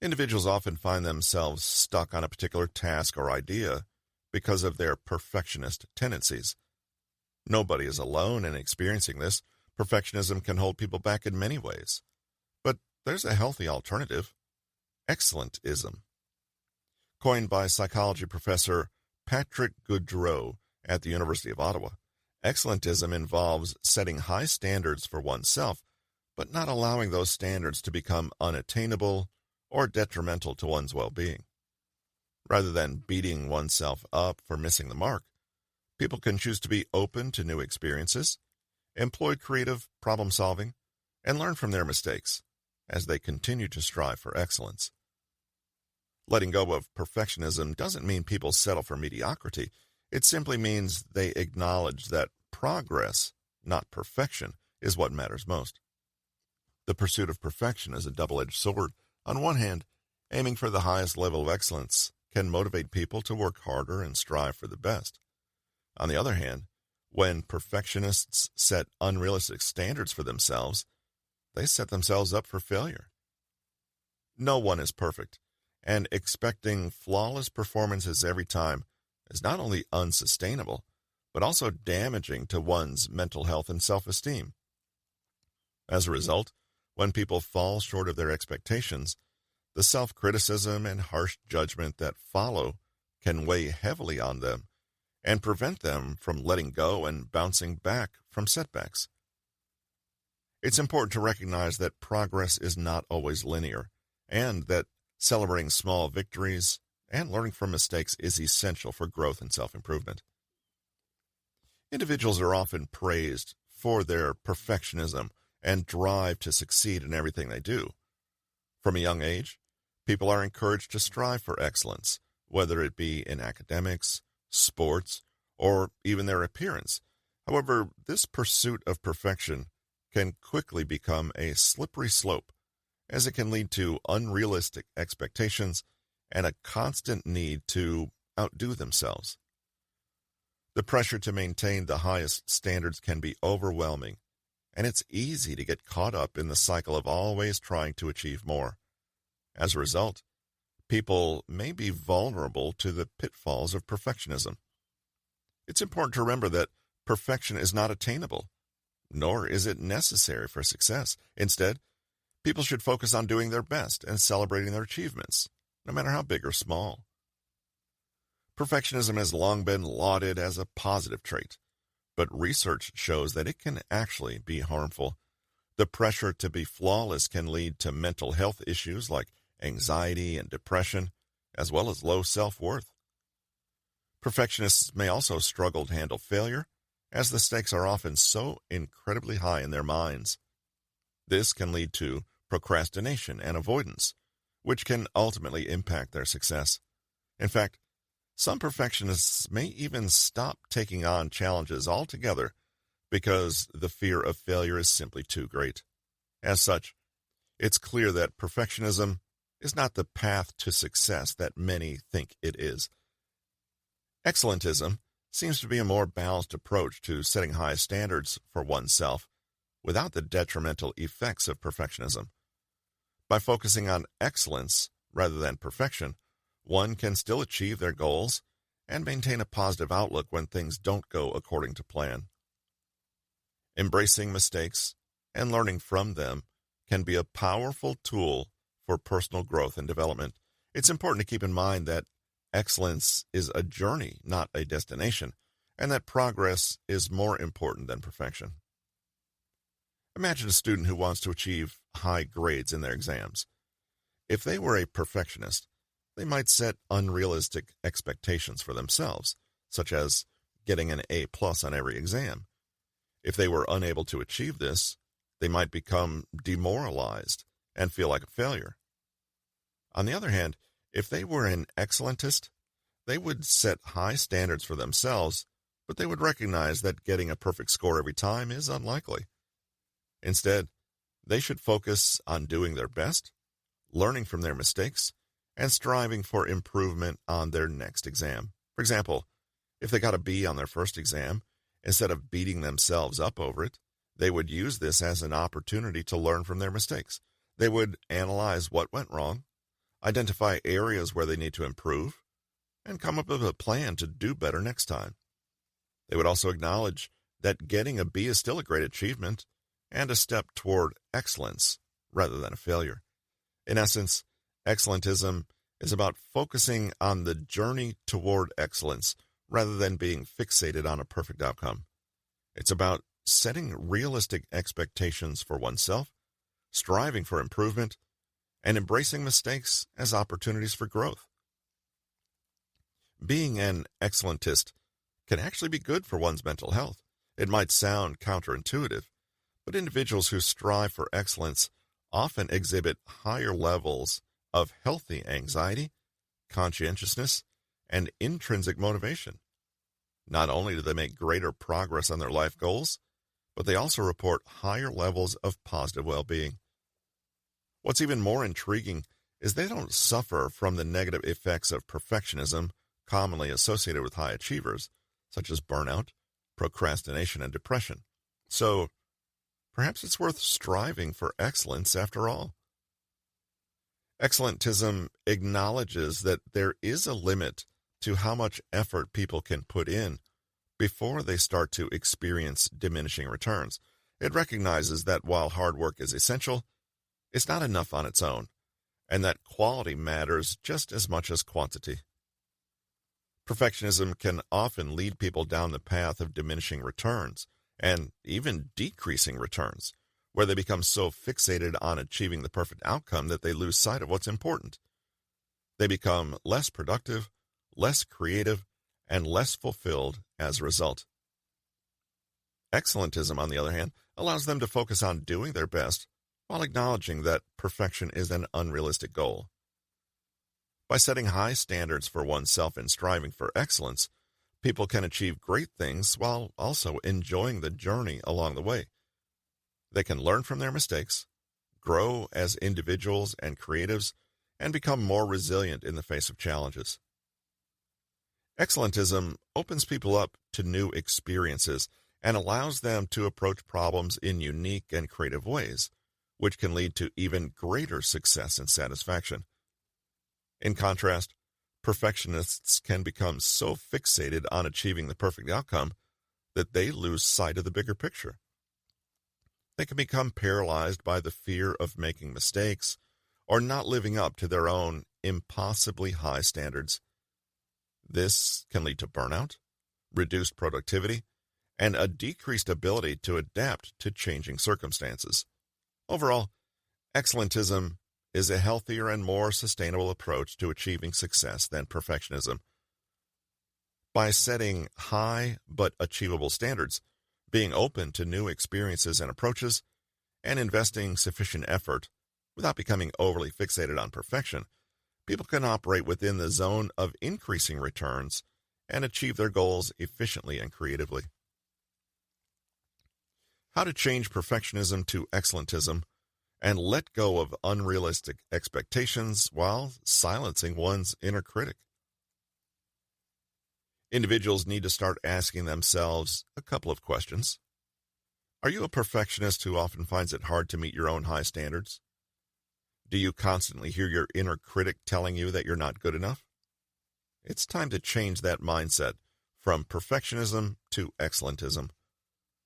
Individuals often find themselves stuck on a particular task or idea because of their perfectionist tendencies. Nobody is alone in experiencing this. Perfectionism can hold people back in many ways. But there's a healthy alternative: excellentism. Coined by psychology professor Patrick Goudreau at the University of Ottawa, excellentism involves setting high standards for oneself, but not allowing those standards to become unattainable or detrimental to one's well-being. Rather than beating oneself up for missing the mark, people can choose to be open to new experiences, employ creative problem-solving, and learn from their mistakes as they continue to strive for excellence. Letting go of perfectionism doesn't mean people settle for mediocrity. It simply means they acknowledge that progress, not perfection, is what matters most. The pursuit of perfection is a double-edged sword. On one hand, aiming for the highest level of excellence can motivate people to work harder and strive for the best. On the other hand, when perfectionists set unrealistic standards for themselves, they set themselves up for failure. No one is perfect, and expecting flawless performances every time is not only unsustainable, but also damaging to one's mental health and self-esteem. As a result, when people fall short of their expectations, the self-criticism and harsh judgment that follow can weigh heavily on them and prevent them from letting go and bouncing back from setbacks. It's important to recognize that progress is not always linear, and that celebrating small victories and learning from mistakes is essential for growth and self-improvement. Individuals are often praised for their perfectionism and drive to succeed in everything they do. From a young age, people are encouraged to strive for excellence, whether it be in academics, sports, or even their appearance. However, this pursuit of perfection can quickly become a slippery slope, as it can lead to unrealistic expectations and a constant need to outdo themselves. The pressure to maintain the highest standards can be overwhelming, and it's easy to get caught up in the cycle of always trying to achieve more. As a result, people may be vulnerable to the pitfalls of perfectionism. It's important to remember that perfection is not attainable, nor is it necessary for success. Instead, people should focus on doing their best and celebrating their achievements, no matter how big or small. Perfectionism has long been lauded as a positive trait, but research shows that it can actually be harmful. The pressure to be flawless can lead to mental health issues like anxiety and depression, as well as low self-worth. Perfectionists may also struggle to handle failure, as the stakes are often so incredibly high in their minds. This can lead to procrastination and avoidance, which can ultimately impact their success. In fact, some perfectionists may even stop taking on challenges altogether because the fear of failure is simply too great. As such, it's clear that perfectionism is not the path to success that many think it is. Excellentism seems to be a more balanced approach to setting high standards for oneself without the detrimental effects of perfectionism. By focusing on excellence rather than perfection, one can still achieve their goals and maintain a positive outlook when things don't go according to plan. Embracing mistakes and learning from them can be a powerful tool for personal growth and development. It's important to keep in mind that excellence is a journey, not a destination, and that progress is more important than perfection. Imagine a student who wants to achieve high grades in their exams. If they were a perfectionist, they might set unrealistic expectations for themselves, such as getting an A+ on every exam. If they were unable to achieve this, they might become demoralized and feel like a failure. On the other hand, if they were an excellentist, they would set high standards for themselves, but they would recognize that getting a perfect score every time is unlikely. Instead, they should focus on doing their best, learning from their mistakes, and striving for improvement on their next exam. For example, if they got a B on their first exam, instead of beating themselves up over it, they would use this as an opportunity to learn from their mistakes. They would analyze what went wrong, identify areas where they need to improve, and come up with a plan to do better next time. They would also acknowledge that getting a B is still a great achievement and a step toward excellence rather than a failure. In essence, excellentism is about focusing on the journey toward excellence rather than being fixated on a perfect outcome. It's about setting realistic expectations for oneself, striving for improvement, and embracing mistakes as opportunities for growth. Being an excellentist can actually be good for one's mental health. It might sound counterintuitive, but individuals who strive for excellence often exhibit higher levels of healthy anxiety, conscientiousness, and intrinsic motivation. Not only do they make greater progress on their life goals, but they also report higher levels of positive well-being. What's even more intriguing is they don't suffer from the negative effects of perfectionism commonly associated with high achievers, such as burnout, procrastination, and depression. So, perhaps it's worth striving for excellence after all. Excellentism acknowledges that there is a limit to how much effort people can put in before they start to experience diminishing returns. It recognizes that while hard work is essential, it's not enough on its own, and that quality matters just as much as quantity. Perfectionism can often lead people down the path of diminishing returns and even decreasing returns, where they become so fixated on achieving the perfect outcome that they lose sight of what's important. They become less productive, less creative, and less fulfilled as a result. Excellentism, on the other hand, allows them to focus on doing their best while acknowledging that perfection is an unrealistic goal. By setting high standards for oneself and striving for excellence, people can achieve great things while also enjoying the journey along the way. They can learn from their mistakes, grow as individuals and creatives, and become more resilient in the face of challenges. Excellentism opens people up to new experiences and allows them to approach problems in unique and creative ways, which can lead to even greater success and satisfaction. In contrast, perfectionists can become so fixated on achieving the perfect outcome that they lose sight of the bigger picture. They can become paralyzed by the fear of making mistakes or not living up to their own impossibly high standards. This can lead to burnout, reduced productivity, and a decreased ability to adapt to changing circumstances. Overall, excellentism is a healthier and more sustainable approach to achieving success than perfectionism. By setting high but achievable standards, being open to new experiences and approaches, and investing sufficient effort without becoming overly fixated on perfection, people can operate within the zone of increasing returns and achieve their goals efficiently and creatively. How to change perfectionism to excellentism and let go of unrealistic expectations while silencing one's inner critic. Individuals need to start asking themselves a couple of questions. Are you a perfectionist who often finds it hard to meet your own high standards? Do you constantly hear your inner critic telling you that you're not good enough? It's time to change that mindset from perfectionism to excellentism.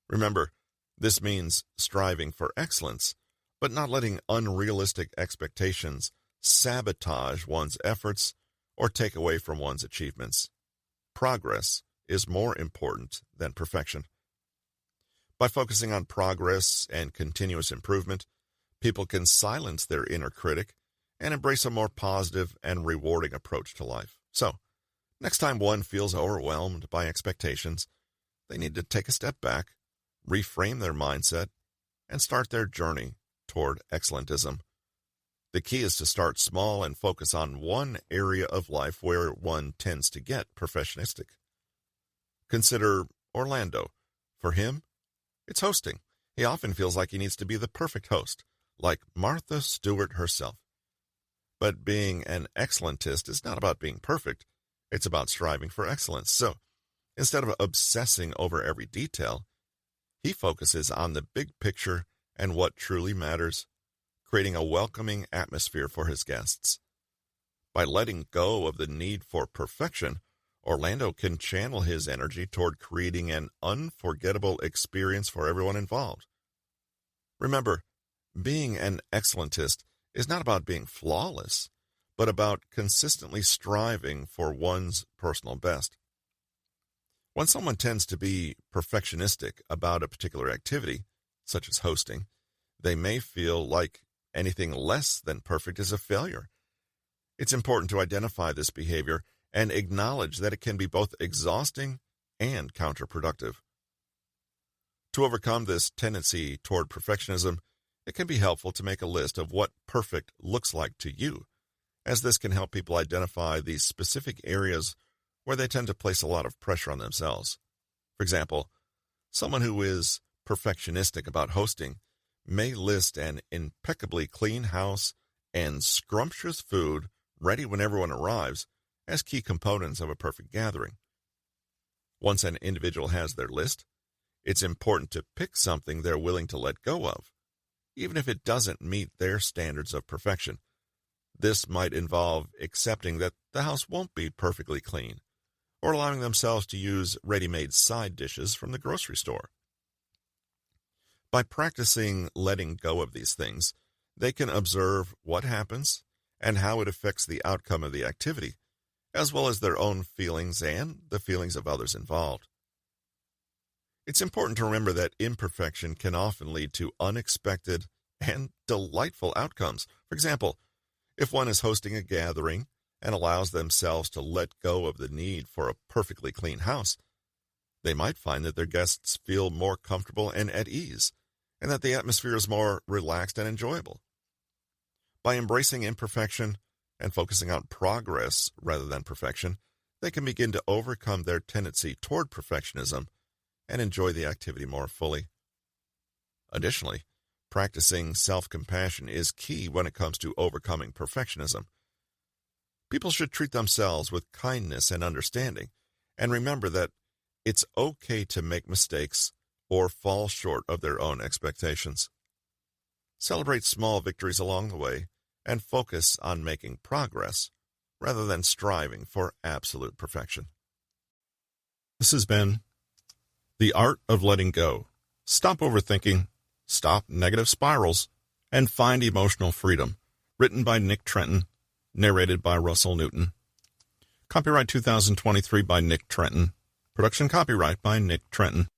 Remember, this means striving for excellence, but not letting unrealistic expectations sabotage one's efforts or take away from one's achievements. Progress is more important than perfection. By focusing on progress and continuous improvement, people can silence their inner critic and embrace a more positive and rewarding approach to life. So, next time one feels overwhelmed by expectations, they need to take a step back, reframe their mindset, and start their journey toward excellentism. The key is to start small and focus on one area of life where one tends to get perfectionistic. Consider Orlando. For him, it's hosting. He often feels like he needs to be the perfect host, like Martha Stewart herself. But being an excellentist is not about being perfect. It's about striving for excellence. So, instead of obsessing over every detail, he focuses on the big picture and what truly matters, creating a welcoming atmosphere for his guests. By letting go of the need for perfection, Orlando can channel his energy toward creating an unforgettable experience for everyone involved. Remember, being an excellentist is not about being flawless, but about consistently striving for one's personal best. When someone tends to be perfectionistic about a particular activity, such as hosting, they may feel like anything less than perfect is a failure. It's important to identify this behavior and acknowledge that it can be both exhausting and counterproductive. To overcome this tendency toward perfectionism, it can be helpful to make a list of what perfect looks like to you, as this can help people identify the specific areas where they tend to place a lot of pressure on themselves. For example, someone who is perfectionistic about hosting may list an impeccably clean house and scrumptious food ready when everyone arrives as key components of a perfect gathering. Once an individual has their list, it's important to pick something they're willing to let go of, even if it doesn't meet their standards of perfection. This might involve accepting that the house won't be perfectly clean, or allowing themselves to use ready-made side dishes from the grocery store. By practicing letting go of these things, they can observe what happens and how it affects the outcome of the activity, as well as their own feelings and the feelings of others involved. It's important to remember that imperfection can often lead to unexpected and delightful outcomes. For example, if one is hosting a gathering and allows themselves to let go of the need for a perfectly clean house, they might find that their guests feel more comfortable and at ease, and that the atmosphere is more relaxed and enjoyable. By embracing imperfection and focusing on progress rather than perfection, they can begin to overcome their tendency toward perfectionism and enjoy the activity more fully. Additionally, practicing self-compassion is key when it comes to overcoming perfectionism. People should treat themselves with kindness and understanding, and remember that it's okay to make mistakes or fall short of their own expectations. Celebrate small victories along the way and focus on making progress rather than striving for absolute perfection. This has been The Art of Letting Go. Stop overthinking, stop negative spirals, and find emotional freedom. Written by Nick Trenton, narrated by Russell Newton. Copyright 2023 by Nick Trenton. Production copyright by Nick Trenton.